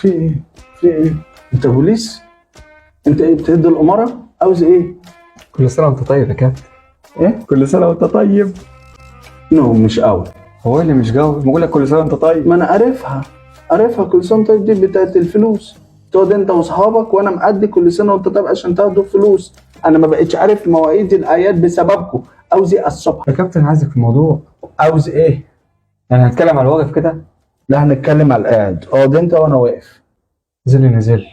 في ايه؟ في ايه؟ انت بوليس؟ انت ايه بتهد الاماره؟ عاوز ايه؟ كل سنة وانت طيب يا كابتن. ايه؟ كل سنة وانت طيب. نو مش قوي. هو اللي مش جاوب بقول لك كل سنة وانت طيب. ما انا عارفها كل سنه وانت طيب دي بتاعت الفلوس. تقعد انت واصحابك وانا مأدي كل سنه وانت طيب عشان تاخدوا فلوس. انا ما بقتش عارف مواعيد الاعياد بسببكم. عاوز ايه الصبح؟ يا كابتن عايزك في موضوع. عاوز ايه؟ يعني هنتكلم على الواقف كده. لا هنتكلم على القاعد. اقعد انت وانا واقف. زلي نزل.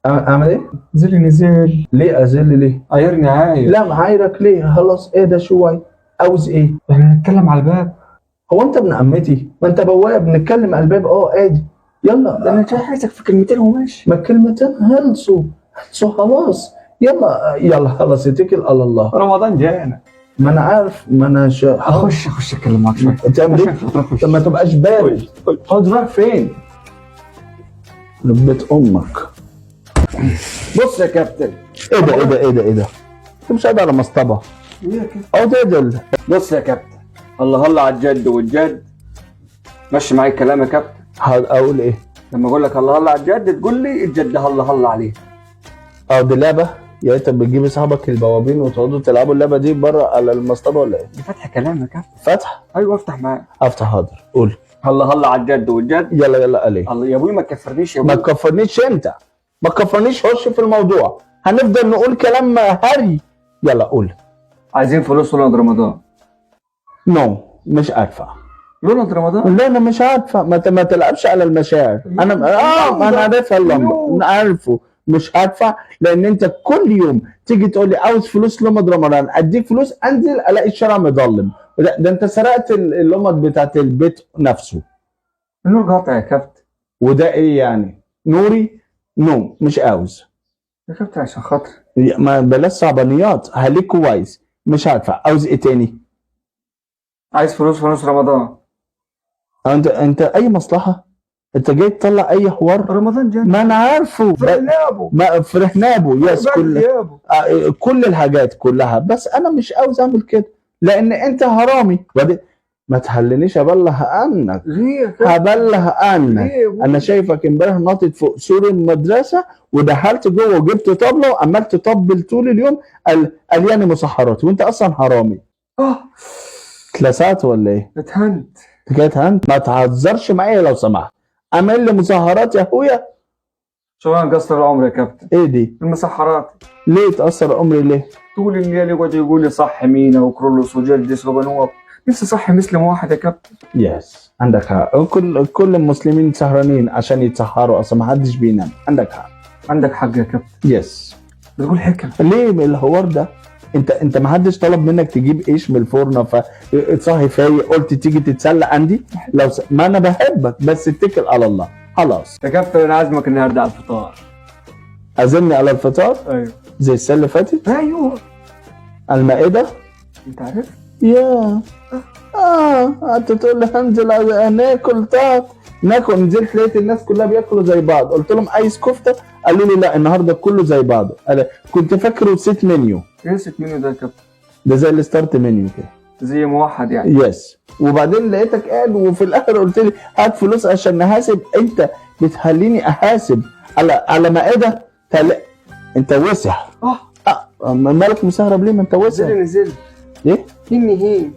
اعمل ايه؟ زلي نزل. ليه ازل ليه؟ عايرني عاير. لا معايرك ليه؟ خلاص ايه ده شويه. عاوز ايه؟ يعني هنتكلم على الباب. هو انت ابن عمتي؟ ما انت بواب نتكلم على الباب. عادي. يلا. ده انا عايزك في كلمتين وماشي. ما الكلمتين هلصوا خلاص. يلا خلاص اتكل على الله. رمضان جانا. ما انا عارف. ما انا اخش اتكلم معاك شويه. تعمل ايه؟ طب ما تبقاش بارد. خد رايح فين؟ لبيت امك. بص يا كابتن. ايه ده؟ انت مش قاعد على مصطبه. ايه يا كابتن؟ اقعد ادل. بص يا كابتن. الله على الجد والجد. ماشي معايا الكلام يا كابتن. اقول ايه؟ لما اقول لك الله على الجد تقول لي الجد الله عليه. دي لعبه؟ يعني انت بتجيب اصحابك البوابين وتقعدوا تلعبوا اللعبه دي بره على المصطبه ولا ايه؟ دي فتح كلام يا كابتن. فتح؟ ايوه افتح معاك. افتح حاضر. قول. الله على الجد والجد. يلا عليه. الله يا ابوي ما تكفرنيش يا ما ابوي. تكفرنيش انت. ما تكفرنيش. خش في الموضوع. هنفضل نقول كلام هري. يلا قول. عايزين فلوس لونة رمضان. نو مش عارفه. لونة رمضان؟ لا انا مش عارفه. ما تلعبش على المشاعر. انا عارفها اللمبه. عارفه. مش عارفه لان انت كل يوم تيجي تقول لي عاوز فلوس لمض رمضان اديك فلوس انزل الاقي الشارع مظلم. ده انت سرقت اللمض بتاعت البيت نفسه. النور قاطع يا كابتن. وده ايه يعني؟ نوري؟ نو مش عاوز يا كابتن عشان خاطر. ما بلاش صعبانيات. هليك كويس. مش عارفه. عاوز ايه تاني؟ عايز فلوس رمضان. انت اي مصلحه؟ انت جاي تطلع اي حوار؟ رمضان جاي. ما انا عارفه. فرحنابه. ما فرحنابه. يس كل الحاجات كلها. بس انا مش عاوز اعمل كده لان انت حرامي. ما تحلنيش ابله عنك. ليه يا كابتن؟ هبله عنك. انا شايفك امبارح ناطط فوق سور المدرسه ودخلت جوه وجبت طبله وعمال تطبل طول اليوم. قال يعني مسحرات وانت اصلا حرامي. اتلسعت ولا ايه؟ اتهنت. اتهنت؟ ما تهزرش معايا لو سمحت. عامل لي مسهرات يا اخويا. شغلانه قصر العمر يا كابتن. ايه دي؟ المسحرات. ليه تأثر عمري ليه؟ طول الليل يقعد يقول لي صح مينا وكرولوس وجلدس وبنوب. نفسي صح مسلم واحد يا كابتن. يس عندك حق. كل المسلمين سهرانين عشان يتسحروا اصلا ما حدش بينام. عندك حق. عندك حق يا كابتن. يس. بتقول حكم. ليه الحوار ده؟ انت ما حدش طلب منك تجيب ايش من الفرن فصاحي فايق قلت تيجي تتسلى عندي؟ ما انا بحبك بس اتكل على الله. خلاص يا كابتن انا عازمك النهارده على الفطار. عازمني على الفطار؟ ايوه. زي السنه اللي فاتت؟ ايوه. المائده؟ انت عارف؟ يا انت تقول لي هنزل ناكل ناكل. نزلت لقيت الناس كلها بياكلوا زي بعض. قلت لهم عايز كفته؟ قالوا لي لا النهارده كله زي بعضه. كنت فاكره سيت منيو. ايه سيت منيو ده يا كابتن؟ ده زي الستارت منيو كده. زي موحد يعني. يس. وبعدين لقيتك قاعد وفي الاخر قلت لي هات فلوس عشان نحاسب. انت بتخليني احاسب على مائده انت وسع. مالك مسهرب ليه؟ ما انت وسع. نزل. ايه؟ هني